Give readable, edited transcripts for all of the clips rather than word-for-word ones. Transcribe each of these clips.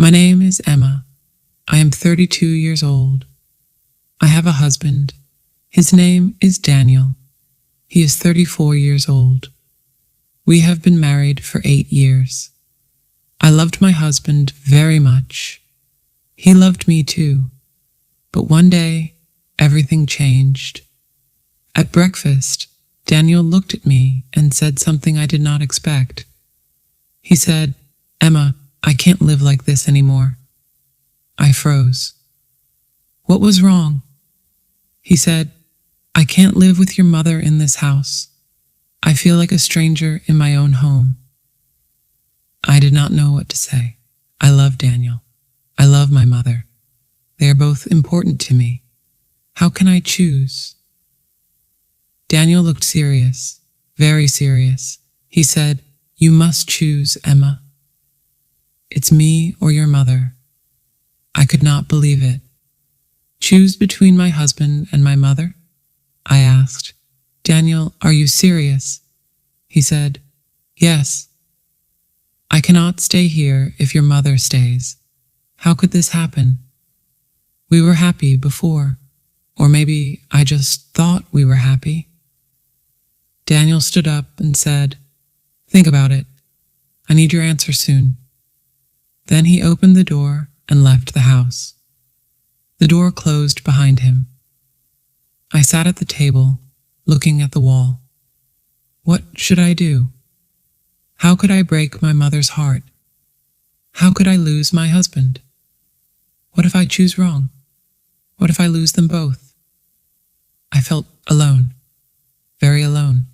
My name is Emma. I am 32 years old. I have a husband. His name is Daniel. He is 34 years old. We have been married for 8 years. I loved my husband very much. He loved me too. But one day, everything changed. At breakfast, Daniel looked at me and said something I did not expect. He said, "Emma, I can't live like this anymore." I froze. What was wrong? He said, "I can't live with your mother in this house. I feel like a stranger in my own home." I did not know what to say. I love Daniel. I love my mother. They are both important to me. How can I choose? Daniel looked serious, very serious. He said, "You must choose, Emma. It's me or your mother." I could not believe it. Choose between my husband and my mother? I asked. "Daniel, are you serious?" He said, "Yes. I cannot stay here if your mother stays. How could this happen? We were happy before, or maybe I just thought we were happy." Daniel stood up and said, "Think about it. I need your answer soon." Then he opened the door and left the house. The door closed behind him. I sat at the table, looking at the wall. What should I do? How could I break my mother's heart? How could I lose my husband? What if I choose wrong? What if I lose them both? I felt alone, very alone.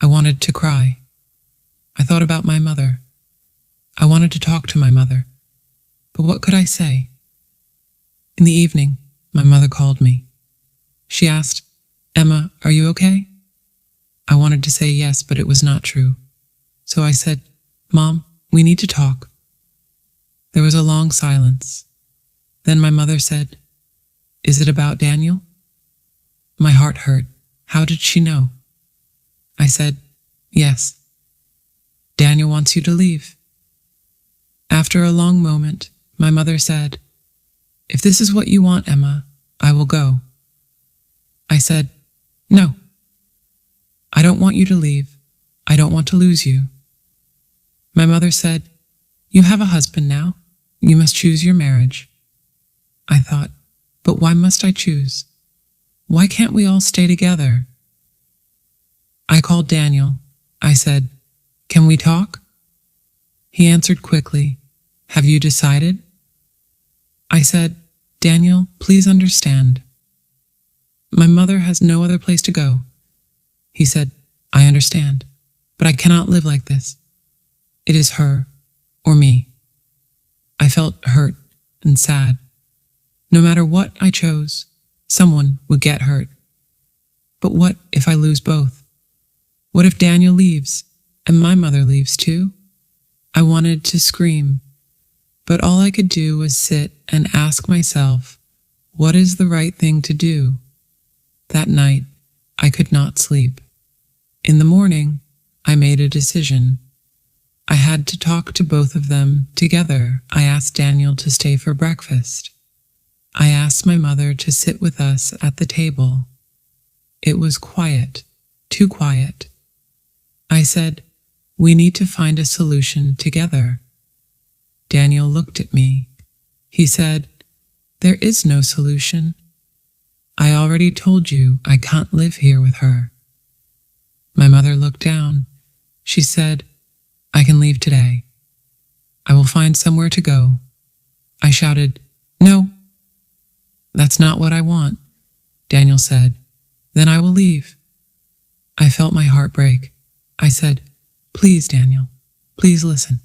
I wanted to cry. I thought about my mother. I wanted to talk to my mother. But what could I say? In the evening, my mother called me. She asked, "Emma, are you okay?" I wanted to say yes, but it was not true. So I said, "Mom, we need to talk." There was a long silence. Then my mother said, "Is it about Daniel?" My heart hurt. How did she know? I said, "Yes. Daniel wants you to leave." After a long moment, my mother said, "If this is what you want, Emma, I will go." I said, "No. I don't want you to leave. I don't want to lose you." My mother said, "You have a husband now. You must choose your marriage." I thought, but why must I choose? Why can't we all stay together? I called Daniel. I said, "Can we talk?" He answered quickly, "Have you decided?" I said, "Daniel, please understand. My mother has no other place to go." He said, "I understand, but I cannot live like this. It is her or me." I felt hurt and sad. No matter what I chose, someone would get hurt. But what if I lose both? What if Daniel leaves and my mother leaves too? I wanted to scream, but all I could do was sit and ask myself, what is the right thing to do? That night, I could not sleep. In the morning, I made a decision. I had to talk to both of them together. I asked Daniel to stay for breakfast. I asked my mother to sit with us at the table. It was quiet, too quiet. I said, "We need to find a solution together." Daniel looked at me. He said, "There is no solution. I already told you I can't live here with her." My mother looked down. She said, "I can leave today. I will find somewhere to go." I shouted, "No, that's not what I want." Daniel said, "Then I will leave." I felt my heart break. I said, "Please, Daniel, please listen.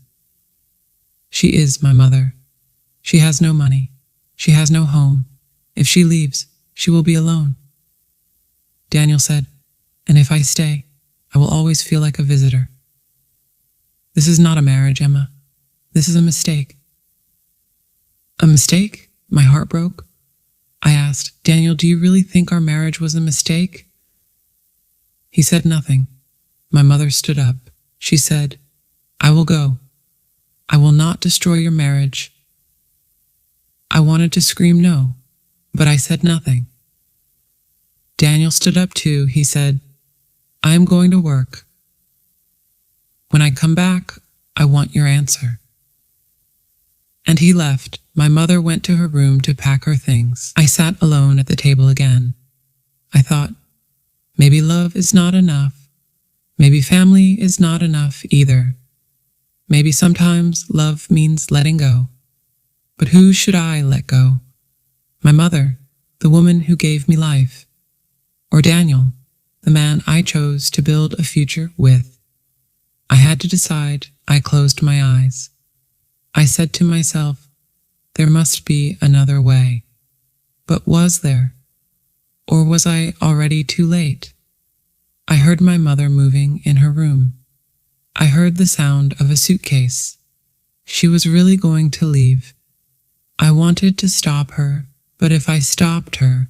She is my mother. She has no money. She has no home. If she leaves, she will be alone." Daniel said, "And if I stay, I will always feel like a visitor. This is not a marriage, Emma. This is a mistake." "A mistake?" My heart broke. I asked, "Daniel, do you really think our marriage was a mistake?" He said nothing. My mother stood up. She said, "I will go." I will not destroy your marriage. I wanted to scream no, but I said nothing. Daniel stood up too. He said, I am going to work. When I come back, I want your answer. And he left. My mother went to her room to pack her things. I sat alone at the table again. I thought, maybe love is not enough. Maybe family is not enough either. Maybe sometimes love means letting go. But who should I let go? My mother, the woman who gave me life. Or Daniel, the man I chose to build a future with. I had to decide. I closed my eyes. I said to myself, there must be another way. But was there? Or was I already too late? I heard my mother moving in her room. I heard the sound of a suitcase. She was really going to leave. I wanted to stop her, but if I stopped her,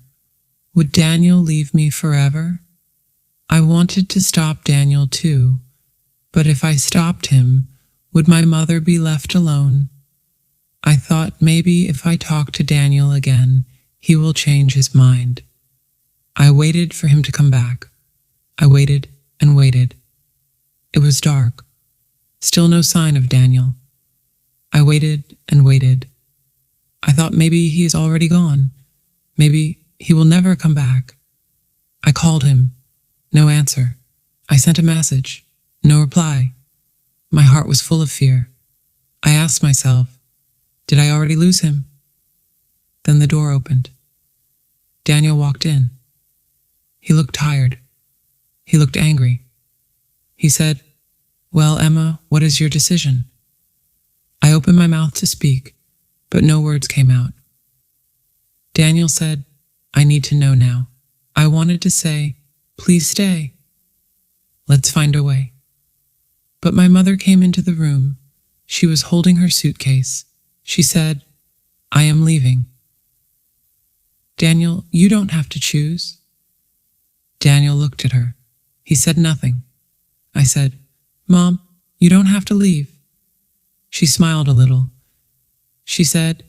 would Daniel leave me forever? I wanted to stop Daniel too, but if I stopped him, would my mother be left alone? I thought maybe if I talk to Daniel again, he will change his mind. I waited for him to come back. I waited and waited. It was dark. Still no sign of Daniel. I waited and waited. I thought maybe he is already gone. Maybe he will never come back. I called him. No answer. I sent a message. No reply. My heart was full of fear. I asked myself, did I already lose him? Then the door opened. Daniel walked in. He looked tired. He looked angry. He said, well, Emma, what is your decision? I opened my mouth to speak, but no words came out. Daniel said, I need to know now. I wanted to say, please stay. Let's find a way. But my mother came into the room. She was holding her suitcase. She said, I am leaving. Daniel, you don't have to choose. Daniel looked at her. He said nothing. I said, Mom, you don't have to leave. She smiled a little. She said,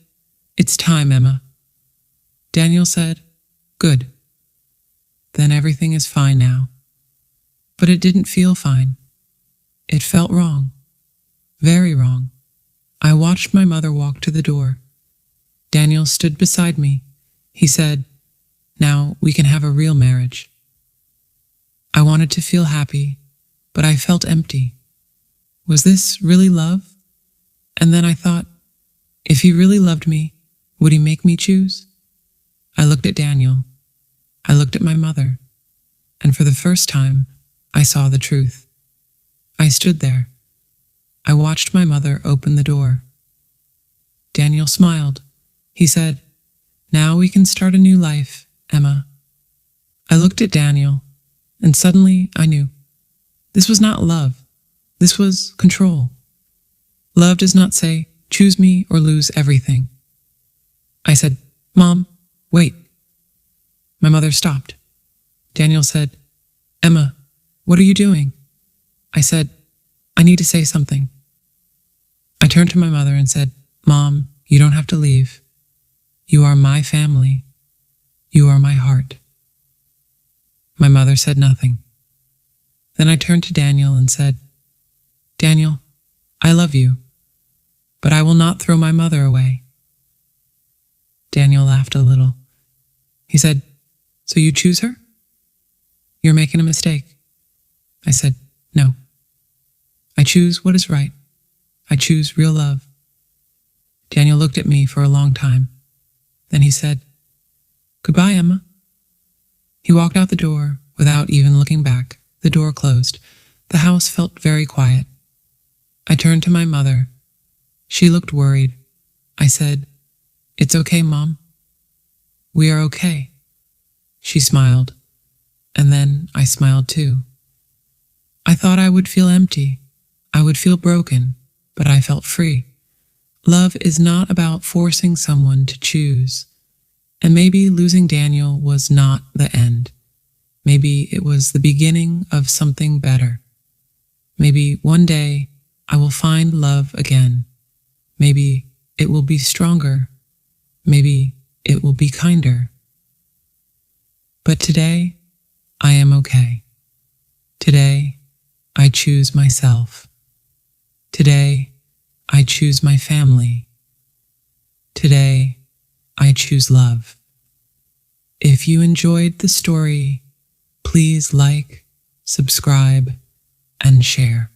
it's time, Emma. Daniel said, good. Then everything is fine now. But it didn't feel fine. It felt wrong. Very wrong. I watched my mother walk to the door. Daniel stood beside me. He said, now we can have a real marriage. I wanted to feel happy, but I felt empty. Was this really love? And then I thought, if he really loved me, would he make me choose? I looked at Daniel. I looked at my mother. And for the first time, I saw the truth. I stood there. I watched my mother open the door. Daniel smiled. He said, now we can start a new life, Emma. I looked at Daniel, and suddenly I knew. This was not love. This was control. Love does not say, choose me or lose everything. I said, Mom, wait. My mother stopped. Daniel said, Emma, what are you doing? I said, I need to say something. I turned to my mother and said, Mom, you don't have to leave. You are my family. You are my heart. My mother said nothing. Then I turned to Daniel and said, Daniel, I love you, but I will not throw my mother away. Daniel laughed a little. He said, so you choose her? You're making a mistake. I said, no. I choose what is right. I choose real love. Daniel looked at me for a long time. Then he said, goodbye, Emma. He walked out the door without even looking back. The door closed. The house felt very quiet. I turned to my mother. She looked worried. I said, it's okay, Mom. We are okay. She smiled. And then I smiled too. I thought I would feel empty. I would feel broken, but I felt free. Love is not about forcing someone to choose. And maybe losing Daniel was not the end. Maybe it was the beginning of something better. Maybe one day I will find love again. Maybe it will be stronger. Maybe it will be kinder. But today, I am okay. Today, I choose myself. Today, I choose my family. Today, I choose love. If you enjoyed the story, please like, subscribe, and share.